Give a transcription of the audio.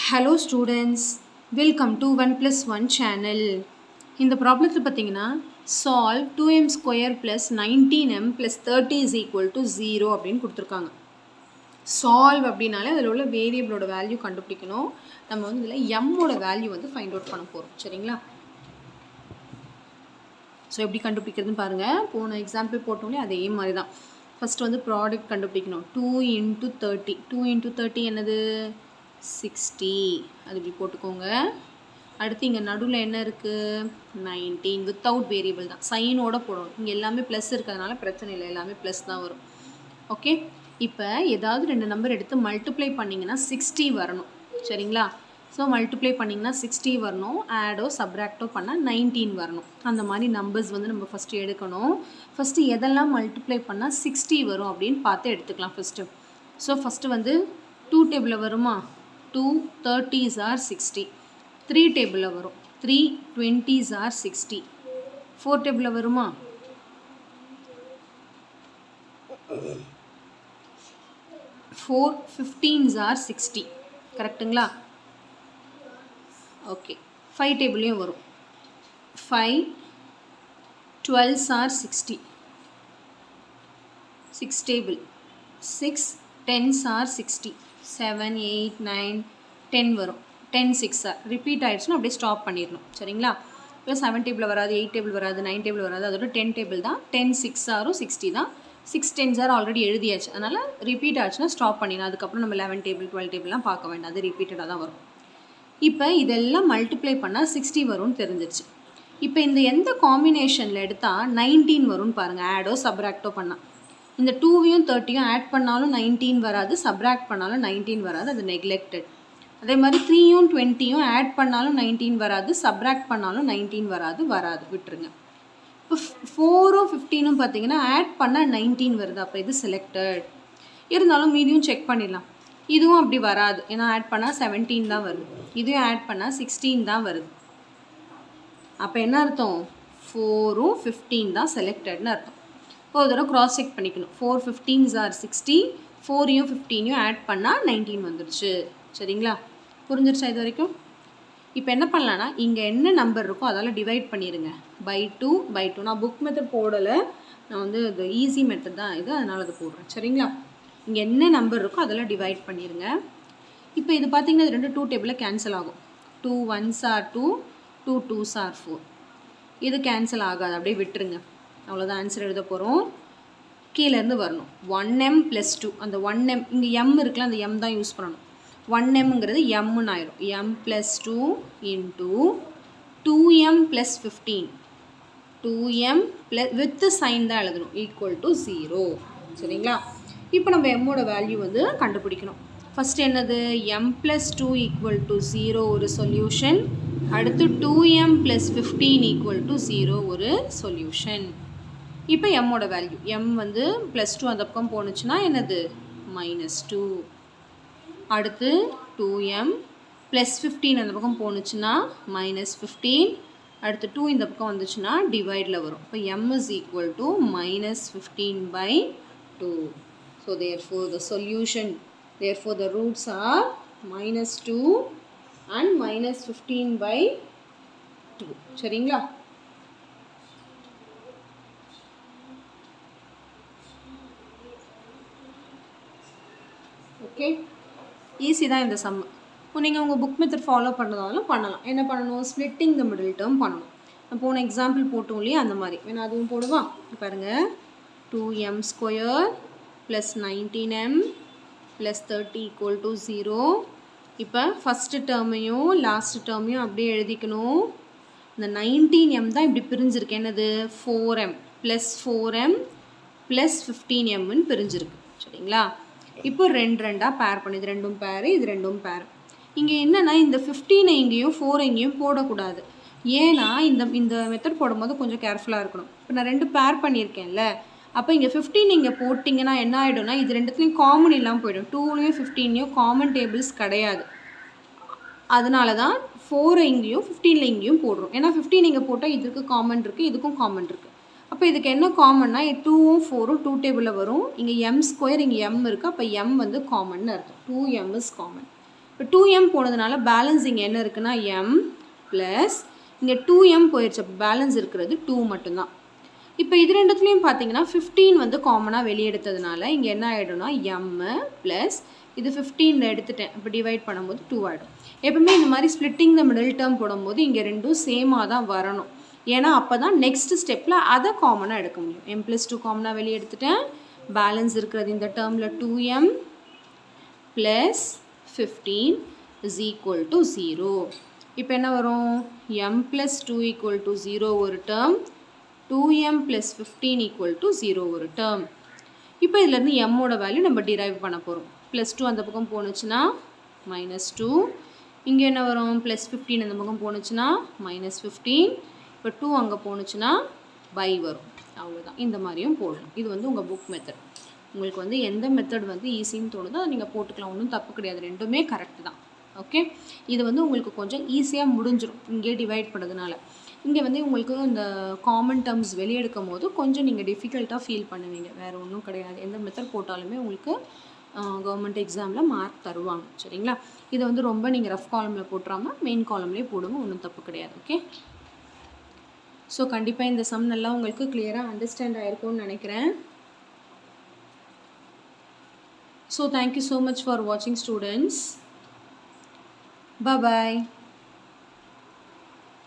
Hello students, welcome to 1 plus 1 channel. இந்த ப்ராப்ளத்தில் பார்த்தீங்கன்னா solve 2m square plus 19m plus 30 is equal to 0 அப்படின்னு கொடுத்துருக்காங்க. solve அப்படின்னாலே அதில் உள்ள வேரியபிளோட வேல்யூ கண்டுபிடிக்கணும். நம்ம வந்து இதில் mோட வேல்யூ வந்து ஃபைண்ட் அவுட் பண்ண போகிறோம். சரிங்களா? ஸோ எப்படி கண்டுபிடிக்கிறதுன்னு பாருங்கள். போன எக்ஸாம்பிள் போட்டோன்னே அதே மாதிரி தான். ஃபஸ்ட்டு வந்து ப்ராடக்ட் கண்டுபிடிக்கணும். 2 into 30. 2 into 30 என்னது? 60. அது இப்படி போட்டுக்கோங்க. அடுத்து இங்கே நடுவில் என்ன இருக்குது? 19. வித்தவுட் வேரியபிள் தான், சைனோட போடணும். இங்கே எல்லாமே ப்ளஸ் இருக்கிறதுனால பிரச்சனை இல்லை, எல்லாமே ப்ளஸ் தான் வரும். ஓகே, இப்போ ஏதாவது ரெண்டு நம்பர் எடுத்து மல்டிப்ளை பண்ணிங்கன்னா 60 வரணும். சரிங்களா? ஸோ மல்டிப்ளை பண்ணிங்கன்னா 60 வரணும், ஆடோ சப்ராக்டோ பண்ணால் 19 வரணும். அந்த மாதிரி நம்பர்ஸ் வந்து நம்ம ஃபஸ்ட்டு எடுக்கணும். ஃபஸ்ட்டு எதெல்லாம் மல்டிப்ளை பண்ணால் 60 வரும் அப்படின்னு பார்த்து எடுத்துக்கலாம் ஃபஸ்ட்டு. ஸோ ஃபஸ்ட்டு வந்து 2 டேபிளில் வருமா? 2 30s are 60. 3 டேபிளில் வரும். 3 20s are 60. 4 டேபிளில் வருமா? 4 15s are 60. கரெக்டுங்களா? ஓகே, 5 டேபிளையும் வரும். 5 12s are 60. 6 table. 6 10s are 60. 7 8 9 10 வரும். 10 6 ரிப்பீட் ஆகிடுச்சுன்னா அப்படியே ஸ்டாப் பண்ணிடணும். சரிங்களா? இப்போ 7 டேபிள் வராது, 8 டேபிள் வராது, 9 டேபிள் வராது, அதோட 10 டேபிள் தான். 10 6 ஆரும் 60 தான். 6 10s are ஆல்ரெடி எழுதியாச்சு, அதனால் ரிப்பீட் ஆச்சுன்னா ஸ்டாப் பண்ணிடணும். அதுக்கப்புறம் நம்ம 11 டேபிள் 12 டேபிள்லாம் பார்க்க வேண்டாம், அது ரிப்பீட்டடாக தான் வரும். இப்போ இதெல்லாம் மல்டிப்ளை பண்ணால் 60 வரும்னு தெரிஞ்சிச்சு. இப்போ இந்த எந்த காம்பினேஷனில் எடுத்தால் 19 வரும்னு பாருங்கள். ஆடோ சப்ராக்டோ பண்ணால் இந்த 2வையும் 30யும் ஆட் பண்ணாலும் 19 வராது, சப்ராக்ட் பண்ணாலும் 19 வராது, அது நெக்லெக்டட். அதே மாதிரி 3யும் 20யும் ஆட் பண்ணாலும் 19 வராது, சப்ராக்ட் பண்ணாலும் 19 வராது, விட்டுருங்க. இப்போ 4ம் 15ம் பார்த்தீங்கன்னா ஆட் பண்ணால் 19 வருது, அப்போ இது செலக்டட். இருந்தாலும் மீதியும் செக் பண்ணிடலாம். இதுவும் அப்படி வராது, ஏன்னா ஆட் பண்ணால் 17 தான் வருது. இதையும் ஆட் பண்ணால் 16 தான் வருது. அப்போ என்ன அர்த்தம்? 4ம் 15 தான் செலக்டட்னு அர்த்தம். இப்போ ஒரு தடவை க்ராஸ் செக் பண்ணிக்கணும். 4 15s are 60. 4யும் 15யும் ஆட் பண்ணால் 19 வந்துடுச்சு. சரிங்களா? புரிஞ்சிருச்சா இது வரைக்கும்? இப்போ என்ன பண்ணலான்னா, இங்கே என்ன நம்பர் இருக்கோ அதெல்லாம் டிவைட் பண்ணிடுங்க. by 2 by 2. நான் புக் மெத்தட் போடலை, நான் வந்து இது ஈஸி மெத்தட் தான் இது, அதனால் அது போடுறேன். சரிங்களா? இங்கே என்ன நம்பர் இருக்கோ அதெல்லாம் டிவைட் பண்ணிடுங்க. இப்போ இது பார்த்தீங்கன்னா இது 2 2 டேபிளில் கேன்சல் ஆகும். 2 1s are 2, 2 2s are 4. இது கேன்சல் ஆகாது, அப்படியே விட்டுருங்க. அவ்வளோதான், ஆன்சர் எழுத போகிறோம். கீழேருந்து வரணும். 1m + 2. அந்த 1m இங்கே m இருக்குல்ல, அந்த m தான் யூஸ் பண்ணணும். 1mங்கிறது mன்னு ஆயிரும். m + 2 into 2m + 15. 2m with sign தான் எழுதணும், ஈக்குவல் டு 0. சரிங்களா? இப்போ நம்ம mோட வேல்யூ வந்து கண்டுபிடிக்கணும். ஃபஸ்ட்டு என்னது? m + 2 = 0 ஒரு சொல்யூஷன். அடுத்து 2m + 15 = 0 ஒரு சொல்யூஷன். இப்போ mோட வேல்யூ, m வந்து +2 அந்த பக்கம் போணுச்சுன்னா என்னது? -2. அடுத்து 2m + 15 அந்த பக்கம் போணுச்சுன்னா -15. அடுத்து 2 இந்த பக்கம் வந்துச்சுன்னா டிவைடில் வரும். இப்போ m = -15/2. So therefore the solution, therefore the roots are -2 and -15/2. சரிங்களா? ஓகே, ஈஸி தான் இந்த சம். இப்போ நீங்கள் உங்கள் புக் மெத்தட் ஃபாலோ பண்ணுறதாலும் பண்ணலாம். என்ன பண்ணணும்? ஸ்ப்ளிட்டிங் த மிடில் டேர்ம் பண்ணணும். நான் போன எக்ஸாம்பிள் போட்டோம் இல்லையா, அந்த மாதிரி வேணா அதுவும் போடுவா. பாருங்கள், 2m² + 19m + 30 = 0. இப்போ ஃபஸ்ட்டு டேர்மையும் லாஸ்ட் டேர்மையும் அப்படியே எழுதிக்கணும். இந்த 19m தான் இப்படி பிரிஞ்சிருக்கு. என்னது? 4m + 4m + 15mன்னு பிரிஞ்சிருக்கு. சரிங்களா? இப்போ 2 2ஆக பேர் பண்ணி, இது ரெண்டும் பேர், இது ரெண்டும் பேர். இங்கே என்னென்னா, இந்த 15 எங்கேயும் 4 எங்கேயும் போடக்கூடாது. ஏன்னா இந்த மெத்தட் போடும்போது கொஞ்சம் கேர்ஃபுல்லாக இருக்கணும். இப்போ நான் 2 பேர் பண்ணியிருக்கேன்ல, அப்போ இங்கே 15 இங்கே போட்டிங்கன்னா என்ன ஆகிடும்னா, இது ரெண்டுத்துலேயும் காமன் இல்லாமல் போயிடும். 2லையும் 15லையும் காமன் டேபிள்ஸ் கிடையாது. அதனால தான் 4 எங்கேயும் 15 எங்கேயும் போடுறோம். ஏன்னா 15 இங்கே போட்டால் இதுக்கு காமன் இருக்குது, இதுக்கும் காமன் இருக்குது. அப்போ இதுக்கு என்ன காமன்னா 2ம் 4ம் 2 டேபிளில் வரும். இங்கே m², இங்கே m இருக்குது, அப்போ m வந்து காமன்னு அர்த்தம். 2m is common. இப்போ 2m போனதுனால பேலன்ஸ் இங்கே என்ன இருக்குன்னா m ப்ளஸ் இங்கே 2m போயிடுச்சு. அப்போ பேலன்ஸ் இருக்கிறது 2 மட்டும்தான். இப்போ இது ரெண்டுத்துலேயும் பார்த்தீங்கன்னா 15 வந்து காமனாக வெளியே எடுத்ததுனால இங்கே என்ன ஆகிடும்னா m ப்ளஸ் இது 15 எடுத்துட்டேன். இப்போ டிவைட் பண்ணும்போது 2 ஆகிடும். எப்பவுமே இந்த மாதிரி ஸ்ப்ளிட்டிங் த மிடில் டேர்ம் போடும்போது இங்கே ரெண்டும் சேமாக தான் வரணும். ஏன்னா அப்போ தான் நெக்ஸ்ட் ஸ்டெப்பில் அதை காமனாக எடுக்க முடியும். m + 2 காமனாக வெளியே எடுத்துட்டேன். பேலன்ஸ் இருக்கிறது இந்த டேர்மில் 2m plus 15 is equal to 0. இப்போ என்ன வரும்? m + 2 = 0 ஒரு டேர்ம், 2m + 15 = 0 ஒரு டேர்ம். இப்போ இதுலேருந்து mோட வேல்யூ நம்ம டிரைவ் பண்ண போகிறோம். +2 அந்த பக்கம் போணுச்சுன்னா -2. இங்கே என்ன வரும்? +15 அந்த பக்கம் போணுச்சுன்னா -15. இப்போ 2 அங்கே போணுச்சுன்னா பை வரும். அவ்வளோதான். இந்த மாதிரியும் போடலாம். இது வந்து உங்கள் புக் மெத்தட். உங்களுக்கு வந்து எந்த மெத்தட் வந்து ஈஸின்னு தோணுதோ அதை நீங்கள் போட்டுக்கலாம். ஒன்றும் தப்பு கிடையாது. ரெண்டுமே கரெக்ட் தான். ஓகே, இது வந்து உங்களுக்கு கொஞ்சம் ஈஸியாக முடிஞ்சிடும் இங்கே டிவைட் பண்ணுறதுனால. இங்கே வந்து உங்களுக்கு இந்த காமன் டேர்ம்ஸ் வெளியெடுக்கும் போது கொஞ்சம் நீங்கள் டிஃபிகல்ட்டாக ஃபீல் பண்ணுவீங்க. வேறு ஒன்றும் கிடையாது. எந்த மெத்தட் போட்டாலுமே உங்களுக்கு கவர்மெண்ட் எக்ஸாமில் மார்க் தருவாங்க. சரிங்களா? இதை வந்து ரொம்ப நீங்கள் ரஃப் காலமில் போட்டுறாமல் மெயின் காலம்லேயே போடுங்க. ஒன்றும் தப்பு கிடையாது. ஓகே, ஸோ கண்டிப்பாக இந்த சம் நல்லா உங்களுக்கு கிளியராக அண்டர்ஸ்டாண்ட் ஆகிருக்கும்னு நினைக்கிறேன். So thank you so much for watching, students. Bye bye.